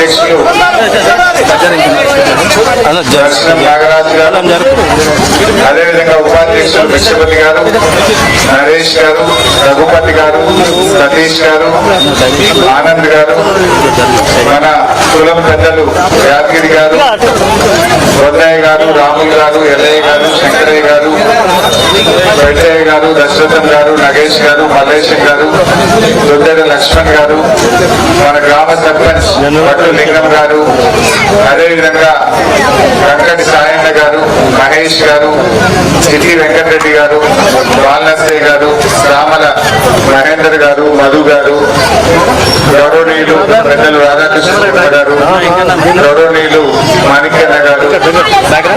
అధ్యక్షులు దర్శనం నాగరాజు గారు, అదేవిధంగా ఉపాధ్యక్షులు విశ్వపతి గారు, నరేష్ గారు, రఘుపతి గారు, సతీష్ గారు, ఆనంద్ గారు, మన కులం పెద్దలు యాదగిరి గారు, గొద్దయ్య గారు, రాములు గారు, ఎల్లయ్య గారు, శంకరయ్య గారు, వెంకయ్య గారు, దశరథం గారు, నగేష్ గారు, మల్లేశం గారు, దొడ్డెర లక్ష్మణ్ గారు, మన గ్రామ సర్పంచ్ పట్టు లింగం గారు, అదేవిధంగా వెంకటి సాయన్న గారు, మహేష్ గారు, సిటీ వెంకటరెడ్డి గారు, వాల్నసయ్య గారు, రామల మహేందర్ గారు, మధు గారు, గౌరవనీయులు పెద్దలు రాధాకృష్ణ గారు, గౌరవనీయులు మాణిక్యన్న గారు,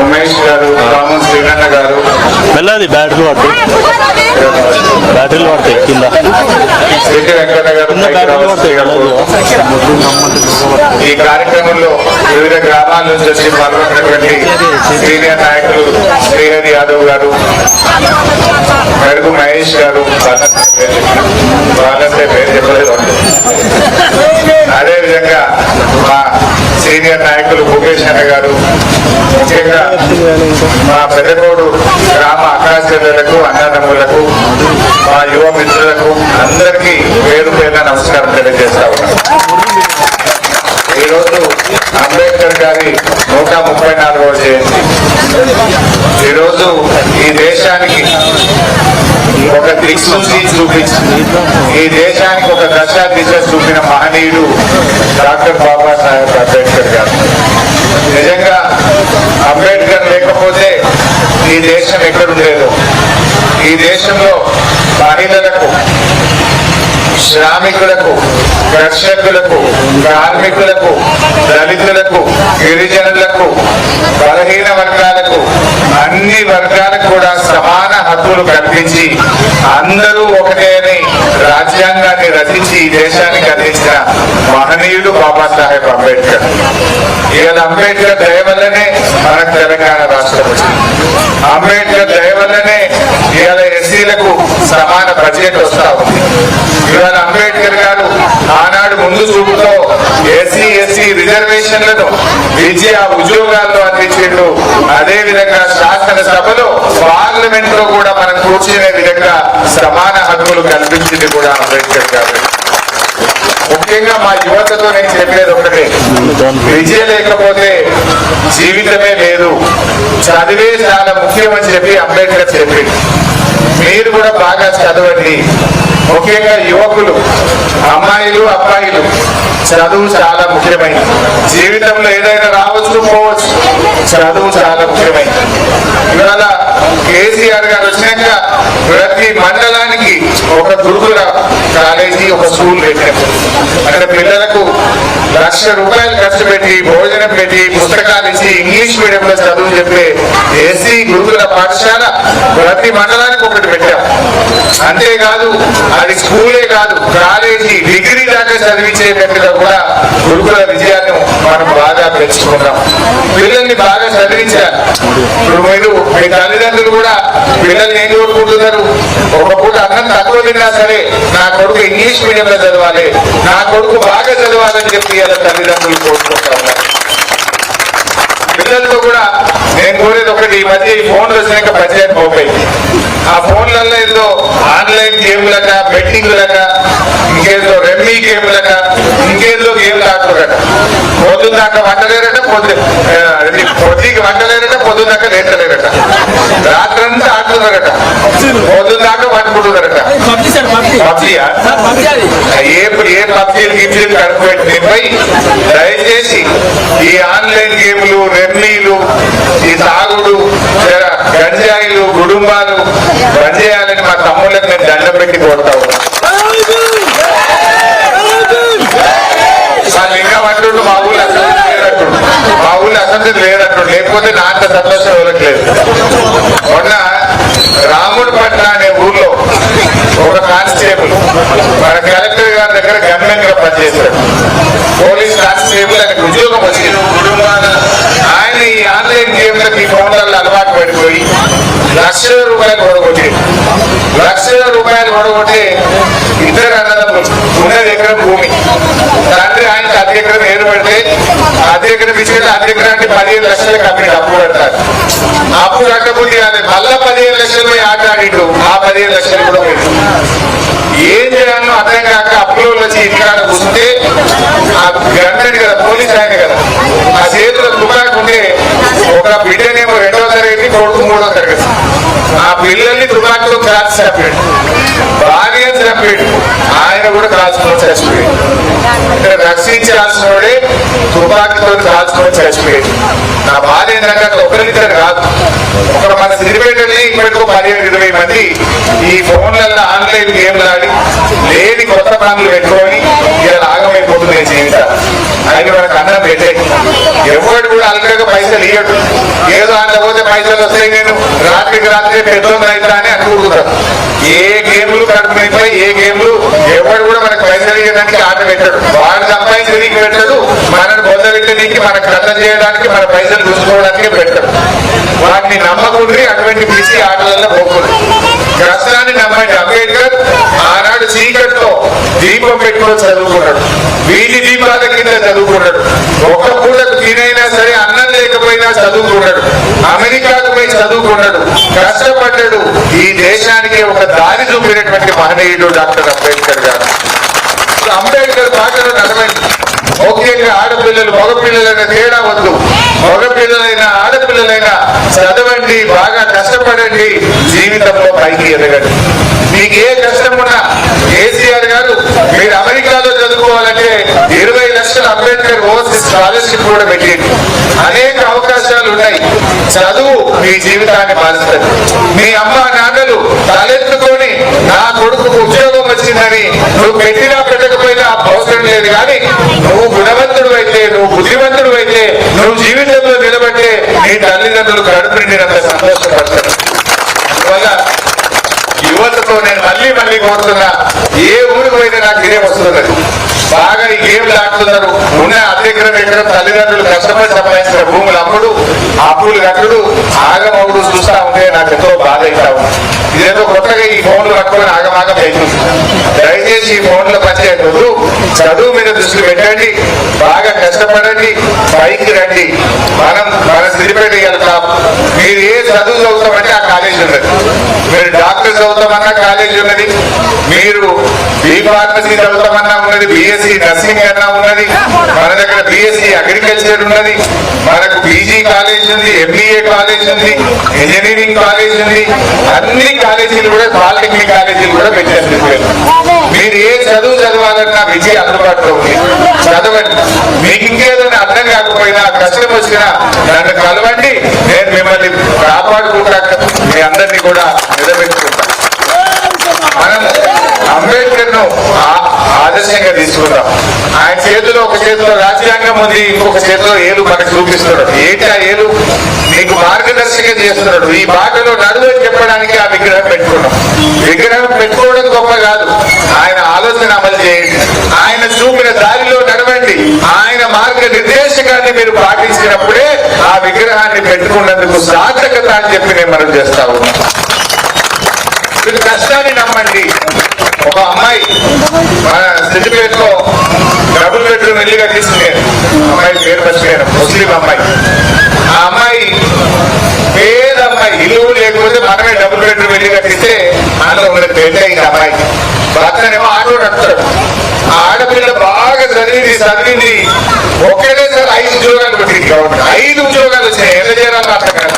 ఉమేష్ గారు, రామన్ శ్రీనన్న గారు, బ్యాటరీలు పడతాయి కింద సిటీ వెంకన్న గారు, ఈ కార్యక్రమంలో వివిధ గ్రామాల నుంచి వచ్చి పాల్గొన్నటువంటి సీనియర్ నాయకులు శ్రీహరి యాదవ్ గారు, మెరుగు మహేష్ గారు, వాళ్ళంటే పేరు చెప్పలేదు. అదేవిధంగా మా సీనియర్ నాయకులు భూపేష్ అన్న గారు, ముఖ్యంగా మా పెద్దకోడు గ్రామ అక్కాచెల్లెలకు, అన్నదమ్ములకు, మా యువ మిత్రులకు అందరికీ పేరు పేరున నమస్కారం తెలియజేస్తా ఉన్నాను. ఈరోజు అంబేద్కర్ గారి 134వ జయంతి. ఈరోజు ఈ దేశానికి ఒక దిక్సూచి చూపించి ఈ దేశానికి ఒక దశ దిశ చూపిన మహనీయుడు డాక్టర్ బాబాసాహెబ్ అంబేద్కర్ గారు. నిజంగా అంబేద్కర్ లేకపోతే ఈ దేశం ఎక్కడుండేదో. ఈ దేశంలో మహిళలకు, శ్రామికులకు, కర్షకులకు, కార్మికులకు, దళితులకు, గిరిజనులకు, బలహీన వర్గాలకు, అన్ని వర్గాలకు కూడా సమాన హక్కులు కల్పించి అందరూ ఒకటే అని రాజ్యాంగాన్ని రచించి ఈ దేశానికి అందించిన మహనీయుడు బాబాసాహెబ్ అంబేద్కర్. ఇవాళ అంబేద్కర్ దయ వల్లనే మనకు తెలంగాణ రాష్ట్రం వచ్చింది. అంబేద్కర్ దయ వల్లనే ఇవాళ ఎస్సీలకు సమాన బడ్జెట్ వస్తా ఉంది. ఇవాళ అంబేద్కర్ గారు ఆనాడు ముందు చూపుతో ఎస్సీ రిజర్వేషన్లను విద్య, ఉద్యోగాల్లో అందించిండు. అదే విధంగా శాసనసభలో, పార్లమెంట్ లో కూడా మనం కూర్చునే విధంగా సమాన హక్కులు కల్పించింది కూడా అంబేద్కర్ గారు. ముఖ్యంగా మా యువతతో నేను చెప్పేది ఒకటే, విద్య లేకపోతే జీవితమే లేదు, చదివే చాలా ముఖ్యమని చెప్పి అంబేద్కర్ చెప్పింది. మీరు కూడా బాగా చదవండి. ముఖ్యంగా యువకులు, అమ్మాయిలు, అబ్బాయిలు, చదువు చాలా ముఖ్యమైనది. జీవితంలో ఏదైనా రావచ్చు, పోవచ్చు, చదువు చాలా ముఖ్యమైనది. ఇవాళ కేసీఆర్ గారు వచ్చినాక ప్రతి మండలానికి ఒక గురుకుల కాలేజీ, ఒక స్కూల్ పెట్టారు. అక్కడ పిల్లలకు ₹1,00,000 ఖర్చు పెట్టి, భోజనం పెట్టి, పుస్తకాలు ఇచ్చి ఇంగ్లీష్ మీడియంలో చదువు చెప్పే ఎస్సీ గురుకుల పాఠశాల ప్రతి మండలానికి ఒకటి పెట్టాం. అంతేకాదు, అది స్కూలే కాదు, కాలేజీ, డిగ్రీ దాకా చదివించేటట్టుగా కూడా గురుకుల విజయాన్ని మనం బాగా పెంచుకున్నాం. పిల్లల్ని బాగా చదివించాలి. ఇప్పుడు మీరు మీ తల్లిదండ్రులు కూడా పిల్లల్ని ఏం కోరుకుంటున్నారు? ఒక పూట అన్నం తక్కువ తిన్నా సరే నా కొడుకు ఇంగ్లీష్ మీడియంలో చదవాలి, నా కొడుకు బాగా చదవాలని చెప్పి ఇలా తల్లిదండ్రులు కోరుకుంటా ఉన్నారు. పిల్లలతో కూడా నేను కోరేది ఒకటి, ఈ మధ్య ఈ ఫోన్లు వచ్చినాక బడ్జెట్ పోతాయి. ఆ ఫోన్లలో ఏదో ఆన్లైన్ గేమ్లక, బెట్టింగ్లక, ఇంకేదో రెమ్మీ గేమ్లక, ఇంకేదో గేమ్లు ఆడుతున్నారట. పొద్దున్న దాకా వంటలేరట, పొద్దుకి వంటలేరట, పొద్దున్న దాకా లేటలేరట, రాత్రంతా ఆడుతున్నారట, పొద్దున్న దాకా వండుకుంటున్నారట. పబ్జీయా? ఏ పబ్జీలు గిబ్జీలు కడుపు పెట్టినపై దయచేసి ఈ ఆన్లైన్ గేమ్లు, రెమ్మీలు, ఈ తాగుడు, గంజాయిలు, కుటుంబాలు బంద్ చేయాలని మా తమ్ముళ్ళకి నేను దండం పెట్టి కోరుతా ఉన్నాను. వాళ్ళు ఇంకా అంటుండ్రు మా ఊళ్ళో అసెంబ్లీ లేదంటుండ్రు, మా ఊళ్ళో అసెంబ్లీ లేదంటుండ్రు, లేకపోతే నా అంత సంతోషం ఇవ్వట్లేదు. మొన్న రాముడిపట్ల అనే ఊర్లో ఒక కానిస్టేబుల్ మన కలెక్టర్ గారి దగ్గర గన్మెన్ గా పనిచేశాడు. పోలీస్ కానిస్టేబుల్ ఆయనకు ఉద్యోగం వచ్చింది. ఆయన ఈ ఆన్లైన్ గేమ్లకి, ఈ ఫోన్లలో అలవాటు పడిపోయి ₹1,00,000 ఓడగొట్టి ₹1,00,000 ఓడగొట్టి ఇద్దరు అన్నదమ్ములు, ఉన్నది ఎకరం భూమి, తండ్రి ఆయన 10 ఎకరాలు ఎకరం ఏరు పెడితే అర్ధ ఎకరం ఇచ్చేది అర్ధ ఎకరానికి 15 లక్షలు కంపెనీ అప్పు పెడతారు. అప్పు కట్టబుద్ధి కాదు, మళ్ళా 15 లక్షలు పోయి ఆట ఆడిండు, ఆ 15 లక్షలు కూడా పోయింది. ఏం చేయాలో అర్థం కాక అప్పులో వచ్చి ఇంటికాడ కూర్చుంటే ఆ గంటని కదా పోలీస్ ఆయన కదా ఆ చేతిలో తుపాకు ఉంటే ఒక బిడ్డనేమో 2వ తరగతి కొడుకు 3వ తరగతి ఆ పిల్లల్ని తుపాకుతో కాల్చి చంపాడు, భార్య చంపాడు, ఆయన కూడా కాల్చుకొని చచ్చిపోయాడు. అంటే రక్షించాల్సిన వాడే తుపాకుతో కాల్చుకొని చచ్చిపోయాడు. నా బాధ ఏంటంటే ఒకరిద్దరు కాదు, ఒక మన సిరిపేటని ఇప్పటికో 15-20 మంది ఈ ఫోన్లలో ఆన్లైన్ గేమ్లు ఆడి లేని కొత్త పనులు పెట్టుకొని ఇలా ఆగమైపోతుంది జీవితం. అది మనకు అన్నం పెట్టే ఎవరు కూడా అలకగా పైసలు ఇవ్వడు, ఏదో అందులో పోతే పైసలు వస్తాయి నేను రాత్రికి రాత్రి పెద్దోళ్ళు అవుతా అని అనుకుంటున్నాం. ఏ గేమ్లు కడుపునిపోయి ఏ గేమ్లు ఎవరు కూడా మనకు పైసలు ఇవ్వడానికి ఆట పెట్టాడు, వాడు సంపాదించి నీకు పెట్టాడు, మనల్ని పొందబెట్టడానికి మనకు కథం చేయడానికి మన పైసలు చూసుకోవడానికి పెట్టాడు. వాటిని నమ్మకుండ్రి, అటువంటి పిసి ఆటలలో పోకూడదు. కష్టాన్ని నమ్మండి. అంబేద్కర్ ఆనాడు చీకట్లో దీపం పెట్టుకొని చదువుకున్నాడు, వీధి దీపాల కింద చదువుకున్నాడు, ఒక్క పూటకు తినైనా సరే అన్నం లేకపోయినా చదువుకున్నాడు, అమెరికాకు పోయి చదువుకున్నాడు, కష్టపడ్డాడు. ఈ దేశానికి ఒక దారి చూపినటువంటి మహనీయుడు డాక్టర్ అంబేద్కర్ గారు. అంబేద్కర్ పాటలు నడవండి. ముఖ్యంగా ఆడపిల్లలు మగపిల్లలైన తేడా వద్దు, మగపిల్లలైనా ఆడపిల్లలైనా చదవండి, బాగా కష్టపడండి, జీవితంలో పైకి ఎదగండి. మీకు ఏ కష్టం ఉన్నా కేసీఆర్ గారు మీరు అమెరికాలో చదువుకోవాలంటే 20 లక్షల అంబేద్కర్ ఓవర్సీస్ స్కాలర్షిప్ కూడా పెట్టింది. అనేక అవకాశాలు ఉన్నాయి. చదువు మీ జీవితాన్ని మారుస్తుంది. మీ అమ్మ నాన్నలు తలెత్తుకొని నా కొడుకు ఉద్యోగం వచ్చిందని నువ్వు పెట్టినా పెట్టకపోయినా అవసరం లేదు, కానీ నువ్వు గుణవంతుడు అయితే, నువ్వు బుద్ధివంతుడు అయితే, నువ్వు జీవితంలో నిలబడితే నీ తల్లిదండ్రులు కడుపు నిండినంత సంతోషపడతారు. అందువల్ల యువతతో నేను మళ్ళీ కోరుతున్నా, ఏ ఊరికి పోయినా నాకు ఇదే వస్తున్నది. బాగా ఈ గేమ్లు ఆడుతున్నారు, ఉన్న ఎకరం తల్లిదండ్రులు కష్టపడి సంపాదించిన భూములు అప్పులు కట్టుడు ఆగమవుడు చూస్తా ఉంటే నాకు ఎంతో బాధ అవుతా ఉంది. ఇదేదో కొత్తగా ఈ ఫోన్లు పట్టుకొని ఆగమాగం అవుతుంది. దయచేసి ఈ ఫోన్లో పనిచేయకూడదు, చదువు మీద దృష్టి పెట్టండి, బాగా కష్టపడండి, పైకి రండి. మన సిరిపేట వెళ్తాం. మీరు ఏ చదువు చదువుతామంటే ఆ కాలేజీ ఉన్నది, మీరు డాక్టర్ చదువుతామన్నా కాలేజీ ఉన్నది, మీరు బీ ఫార్మసీ చదువుతామన్నా ఉన్నది, బిఎస్సి నర్సింగ్ అన్నా ఉన్నది, మన దగ్గర బిఎస్సి అగ్రికల్చర్ ఉన్నది, మనకు పీజీ కాలేజ్ ఉంది, ఎంబీఏ కాలేజ్ ఉంది, ఇంజనీరింగ్ కాలేజ్ ఉంది, అన్ని కాలేజీలు కూడా పాలిటెక్నిక్ కాలేజీలు కూడా పెట్టారు. మీరు ఏ చదువు చదవాలన్నా విజయ అందుబాటులో ఉంది, చదవండి. మీకు ఇంకేదైనా అర్థం కాకపోయినా కష్టం వచ్చినా నన్ను కలవండి, నేను మిమ్మల్ని కాపాడుకుంటా, మీ అందరినీ కూడా నిలబెట్టుకుంటా. మనం అంబేద్కర్ ను ఆదర్శంగా తీసుకుంటాం. ఆయన చేతిలో ఒక చేతిలో రాజ్యాంగం ఉంది, ఇంకొక చేతిలో ఏలు మనకు చూపిస్తున్నాడు. ఏంటి ఆ ఏలు? నీకు మార్గదర్శకం చేస్తున్నాడు. ఈ బాటలో నడువు అని చెప్పడానికి ఆ విగ్రహం పెట్టుకున్నాం. విగ్రహం పెట్టుకోవడం గొప్ప కాదు, ఆయన ఆలోచన అమలు చేయండి, ఆయన చూపిన దారిలో నడవండి. ఆయన మార్గ నిర్దేశకాన్ని మీరు పాటించినప్పుడే ఆ విగ్రహాన్ని పెట్టుకున్నందుకు సార్థకత అని చెప్పి నేను మనం చేస్తా ఉన్నాం. మీరు కష్టాన్ని నమ్మండి. ఒక అమ్మాయి మన సిద్దిపేటలో డబుల్ బెడ్రూమ్ ఇల్లుగా తీసుకునే అమ్మాయి పేరు మర్చిపోయాను, ముస్లిం అమ్మాయి. ఆ అమ్మాయి పేద అమ్మాయి, ఇల్లు లేకపోతే మనమే డబుల్ బెడ్రూమ్ ఇల్లు కట్టిస్తే అందులో మనకు పెళ్లి అయింది. అమ్మాయి భర్తనేమో ఆటో నడుపుతాడు. ఆ ఆడపిల్ల బాగా చదివింది ఒకేసారి 5 ఉద్యోగాలు పెట్టింది గవర్నమెంట్. 5 ఉద్యోగాలు వచ్చినాయి. ఎలా చేయాలని అర్థం కాదు.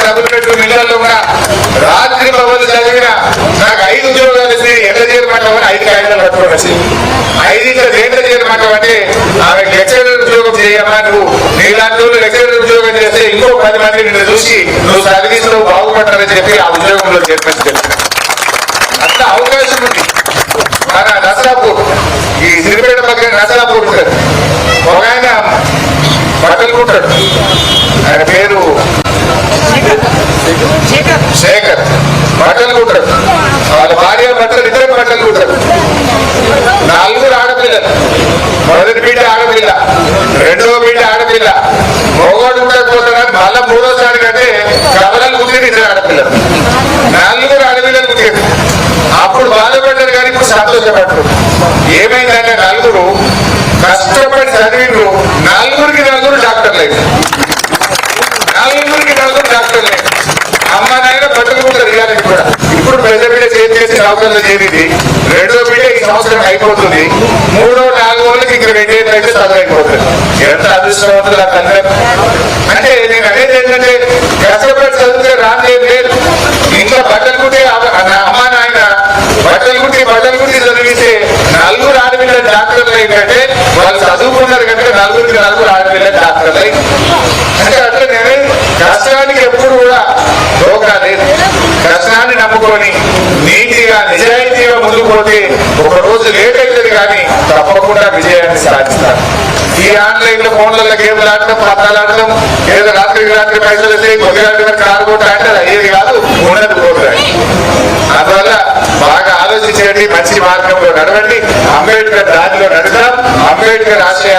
డబుల్ బెడ్రూమ్ ఇళ్లలో కూడా రాత్రి పగలు చదివిన నాకు 5 ఉద్యోగాలు వచ్చి ఎంత చేయమంటామని 5 కాగితాలు పట్టుకోండి. 5 దేంట్లో చేయమంటామంటే ఆమె లెక్చరర్ ఉద్యోగం చేయమా, నువ్వు నీలాంటి లెక్చరర్ ఉద్యోగం చేస్తే ఇంకో 10 మంది నిన్ను చూసి నువ్వు సర్వీస్ లో బాగుపడతానని చెప్పి ఆ ఉద్యోగంలో చేర్పించారు. అంత అవకాశం ఉంది. మన నసరాపూర్, ఈ సిరిపేట పక్కన నసరాపూర్ ఉంటుంది. ఒక ఆయన బట్టలు కుట్టాడు, ఆయన పేరు శేఖర్. బట్టలు కుట్టాడు, వాళ్ళ భార్య భర్తలు 2 బట్టలు కుట్టాడు. 4 ఆడపిల్లలు. మొదటి బిడ్డ ఆడపిల్ల, 2వ బిడ్డ ఆడపిల్ల. మొగోడు ఉండకపోతున్నాడు. మళ్ళా 3వసారి కంటే కవలలు కుట్టింది 2 ఆడపిల్లలు. 4 ఆడపిల్లలు కుట్టింది. అప్పుడు బాధపడ్డారు కానీ ఇప్పుడు సంతోషపడ్డారు. ఏమైందంటే నలుగురు కష్టపడి చదివిండ్రు, నలుగురికి డాక్టర్లు అయింది. నలుగురికి డాక్టర్లు అయింది. అమ్మ నాయన బతుకుంటారు ఇలాంటి కూడా. ఇప్పుడు పెద్ద బిడ్డ చేసి డాక్టర్లు చేరింది, రెండో బిడ్డ ఈ సంవత్సరం అయిపోతుంది, మూడో నాలుగో వాళ్ళకి ఇంక 2 ఏళ్ళు అయితే చదువు అయిపోతుంది. ఎంత అదృష్టవంతులు ఆ తండ్రి. అంటే నేను అనేది ఏంటంటే కష్టపడి చదివితే రాదేం లేదు. ఇంకా బట్టలు కుట్టే అమ్మ నాయన బట్టలు కుట్టి చదివితే నలుగురు ఆడపిల్ల డాక్టర్లు ఏంటంటే వాళ్ళు చదువుకున్నారు కనుక నలుగురు ఆడపిల్ల డాక్టర్లు అయి. అంటే అట్లా నేను కష్టానికి ఎప్పుడు కూడా ధోకా లేదు. కష్టాన్ని నమ్ముకొని నీతిగా నిజాయితీగా ముందుకు పోతే ఒక రోజు లేట్ అవుతుంది కానీ తప్పకుండా విజయాన్ని సాధిస్తారు. ఈ ఆన్లైన్ లో ఫోన్లలో గేమ్లు ఆడటం, పత్రాలు ఆడటం, ఏదో రాత్రి పైసలు వస్తే కొద్దిరాత్రి వరకు కారు కొట్టా అంటే ఏది కాదు, ఉన్నది పోతుంది. అందువల్ల బాగా ఆలోచించేది, మంచి మార్గంలో నడవండి, అంబేద్కర్ దారిలో నడుద్దాం, అంబేద్కర్ ఆశయాలు